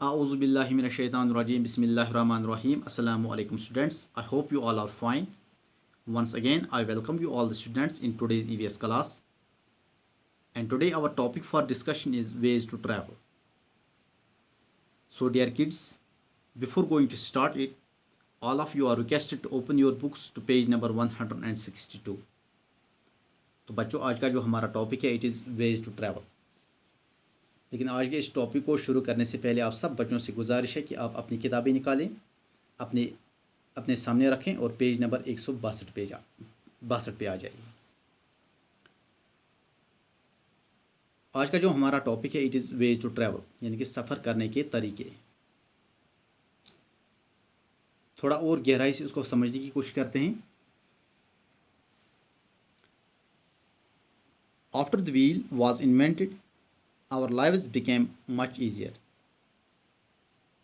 A'udhu billahi minash shaitanir rajim. Bismillahir rahmanir rahim. Assalamu alaikum students. I hope you all are fine. Once again, I welcome you all the students in today's EVS class. And today our topic for discussion is ways to travel. So dear kids, before going to start it, all of you are requested to open your books to page number 162. तो बच्चों आज का जो हमारा topic है it is ways to travel. लेकिन आज के इस टॉपिक को शुरू करने से पहले आप सब बच्चों से गुजारिश है कि आप अपनी किताबें निकालें, अपने सामने रखें और पेज नंबर 162 पे आ जाइए। आज का जो हमारा टॉपिक है it is ways to travel, यानी कि सफ़र करने के तरीके। थोड़ा और गहराई से उसको समझने की कोशिश करते हैं। After the wheel was invented, our lives became much easier.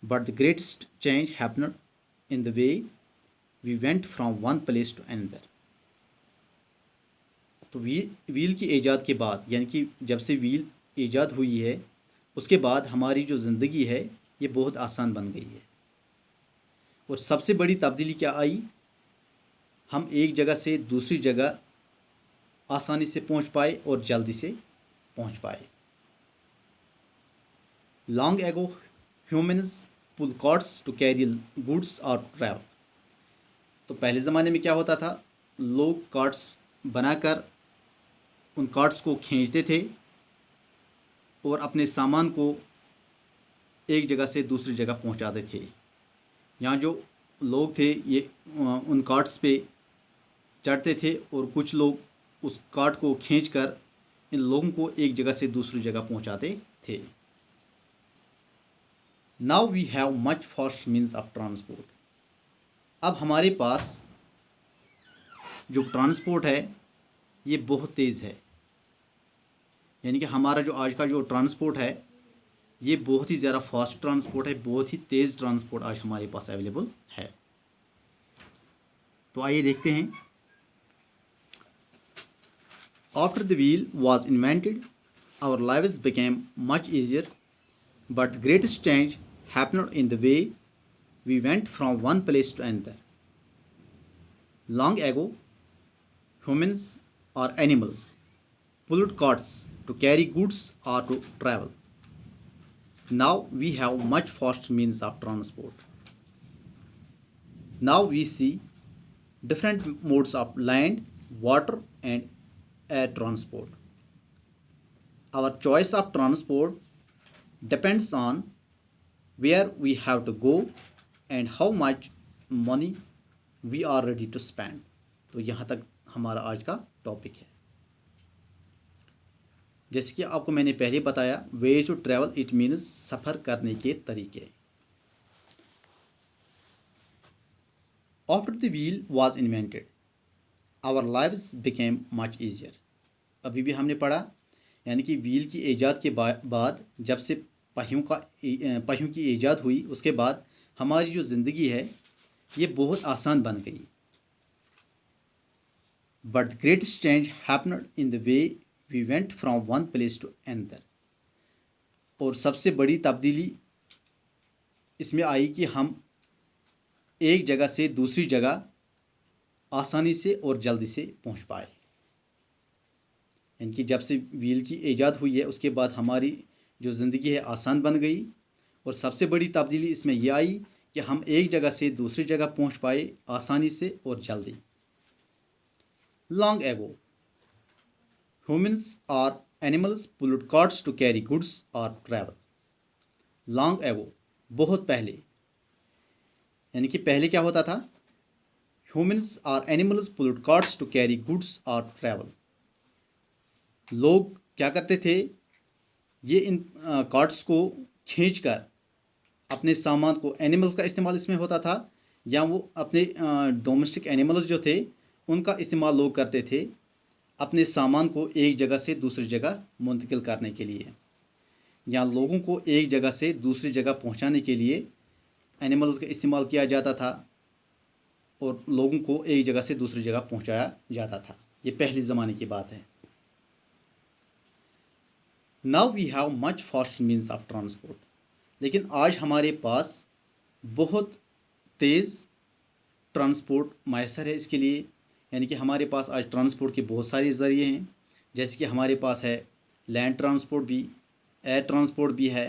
But the greatest change happened in the way we went from one place to another. तो व्हील की ईजाद के बाद, यानी कि जब से व्हील ईजाद हुई है उसके बाद हमारी जो ज़िंदगी है ये बहुत आसान बन गई है। और सबसे बड़ी तब्दीली क्या आई, हम एक जगह से दूसरी जगह आसानी से पहुंच पाए और जल्दी से पहुंच पाए। Long ago humans pull carts to carry goods और ट्रैवल। तो पहले ज़माने में क्या होता था, लोग कार्ट्स बनाकर उन कार्ट्स को खींचते थे और अपने सामान को एक जगह से दूसरी जगह पहुंचाते थे। यहाँ जो लोग थे ये उन कार्ट्स पे चढ़ते थे और कुछ लोग उस कार्ट को खींचकर इन लोगों को एक जगह से दूसरी जगह पहुंचाते थे। Now we have much fast means of transport. अब हमारे पास जो ट्रांसपोर्ट है ये बहुत तेज़ है, यानी कि हमारा जो आज का जो ट्रांसपोर्ट है ये बहुत ही ज़्यादा फास्ट ट्रांसपोर्ट है, बहुत ही तेज़ ट्रांसपोर्ट आज हमारे पास अवेलेबल है। तो आइए देखते हैं। After the wheel was invented, our lives became much easier, but the greatest change happened in the way we went from one place to another. Long ago, humans or animals pulled carts to carry goods or to travel. Now we have much faster means of transport. Now we see different modes of land, water, and air transport. Our choice of transport depends on where we have to go and how much money we are ready to spend. तो यहाँ तक हमारा आज का topic है। जैसे कि आपको मैंने पहले बताया, ways to travel it means सफ़र करने के तरीके। After the wheel was invented, our lives became much easier. अभी भी हमने पढ़ा, यानी कि व्हील की ईजाद के बाद जब से पहियों की ईजाद हुई उसके बाद हमारी जो ज़िंदगी है ये बहुत आसान बन गई। But the greatest change happened in the way we went from one place to another. और सबसे बड़ी तब्दीली इसमें आई कि हम एक जगह से दूसरी जगह आसानी से और जल्दी से पहुंच पाए। यानी कि जब से व्हील की ईजाद हुई है उसके बाद हमारी जो ज़िंदगी है आसान बन गई। और सबसे बड़ी तब्दीली इसमें यह आई कि हम एक जगह से दूसरी जगह पहुंच पाए आसानी से और जल्दी। लॉन्ग एगो ह्यूमन्स और animals pulled carts to carry goods और ट्रैवल। लॉन्ग एगो बहुत पहले, यानी कि पहले क्या होता था, ह्यूमन्स और animals pulled carts to carry goods और ट्रैवल। लोग क्या करते थे, ये इन कार्ट्स को खींचकर अपने सामान को, एनिमल्स का इस्तेमाल इसमें होता था या वो अपने डोमेस्टिक एनिमल्स जो थे उनका इस्तेमाल लोग करते थे अपने सामान को एक जगह से दूसरी जगह मुंतकिल करने के लिए, या लोगों को एक जगह से दूसरी जगह पहुंचाने के लिए एनिमल्स का इस्तेमाल किया जाता था और लोगों को एक जगह से दूसरी जगह पहुंचाया जाता था। ये पहले ज़माने की बात है। Now we have much fast means of transport. लेकिन आज हमारे पास बहुत तेज़ ट्रांसपोर्ट मैसर है इसके लिए, यानी कि हमारे पास आज ट्रांसपोर्ट के बहुत सारे ज़रिए हैं। जैसे कि हमारे पास है लैंड ट्रांसपोर्ट भी, एयर ट्रांसपोर्ट भी है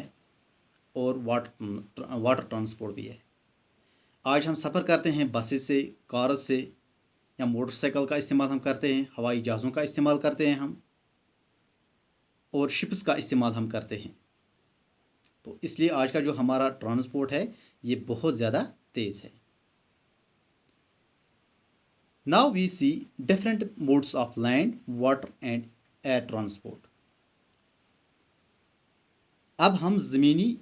और वाटर ट्रांसपोर्ट भी है। आज हम सफ़र करते हैं बसेस से, कार से, या मोटरसाइकिल का इस्तेमाल हम करते हैं, हवाई जहाज़ों का इस्तेमाल करते हैं हम, और शिप्स का इस्तेमाल हम करते हैं। तो इसलिए आज का जो हमारा ट्रांसपोर्ट है ये बहुत ज़्यादा तेज़ है। Now we see different modes of land, water and air transport. अब हम ज़मीनी,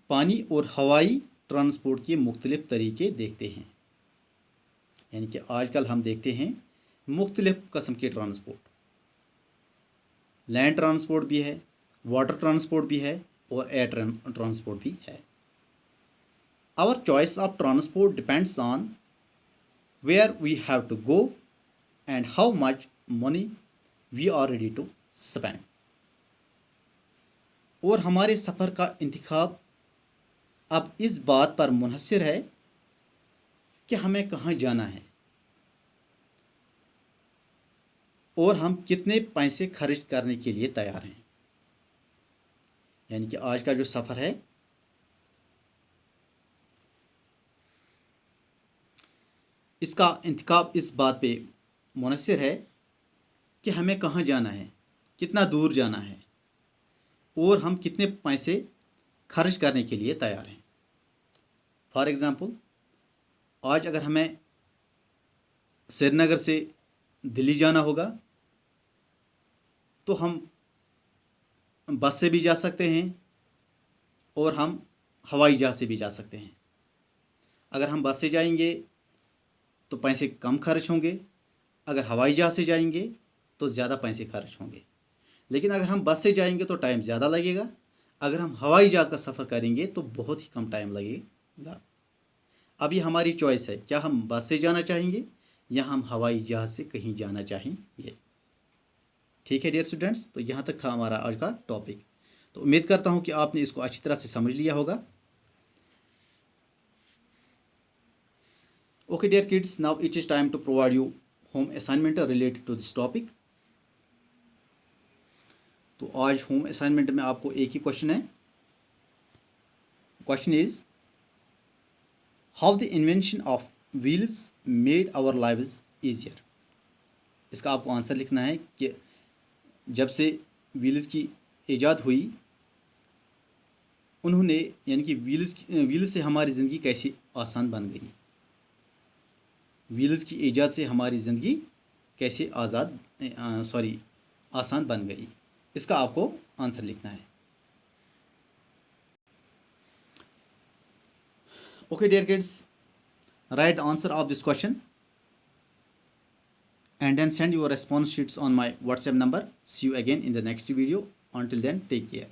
पानी और हवाई ट्रांसपोर्ट के मुख्तलिफ तरीके देखते हैं। यानी कि आजकल हम देखते हैं मुख्तलिफ किस्म के ट्रांसपोर्ट, लैंड ट्रांसपोर्ट भी है, वाटर ट्रांसपोर्ट भी है और एयर ट्रांसपोर्ट भी है। Our choice of transport depends on where we have to go and how much money we are ready to spend. और हमारे सफ़र का इंतखाब अब इस बात पर मुनहसर है कि हमें कहाँ जाना है और हम कितने पैसे खर्च करने के लिए तैयार हैं। यानी कि आज का जो सफ़र है इसका इंतखाब इस बात पे मुनहसर है कि हमें कहाँ जाना है, कितना दूर जाना है और हम कितने पैसे खर्च करने के लिए तैयार हैं। फॉर एग्ज़ाम्पल, आज अगर हमें श्रीनगर से दिल्ली जाना होगा तो हम बस से भी जा सकते हैं और हम हवाई जहाज़ से भी जा सकते हैं। अगर हम बस से जाएंगे तो पैसे कम खर्च होंगे, अगर हवाई जहाज़ से जाएंगे तो ज़्यादा पैसे खर्च होंगे। लेकिन अगर हम बस से जाएंगे तो टाइम ज़्यादा लगेगा, अगर हम हवाई जहाज़ का सफ़र करेंगे तो बहुत ही कम टाइम लगेगा। अब ये हमारी चॉइस है, क्या हम बस से जाना चाहेंगे या हम हवाई जहाज़ से कहीं जाना चाहेंगे। ठीक है डियर स्टूडेंट्स, तो यहाँ तक था हमारा आज का टॉपिक। तो उम्मीद करता हूँ कि आपने इसको अच्छी तरह से समझ लिया होगा। Okay dear kids, now it is time to provide you home assignment related to this topic. तो आज होम असाइनमेंट में आपको एक ही क्वेश्चन है। Question is how the invention of wheels made our lives easier. इसका आपको आंसर लिखना है कि जब से व्हील्स की ईजाद हुई उन्होंने, यानी कि व्हील्स से हमारी ज़िंदगी कैसी आसान बन गई। व्हील्स की ईजाद से हमारी ज़िंदगी कैसे आसान बन गई। इसका आपको आंसर लिखना है। Okay dear kids, write the answer of this question and then send your response sheets on my WhatsApp number. See you again in the next video. Until then, take care.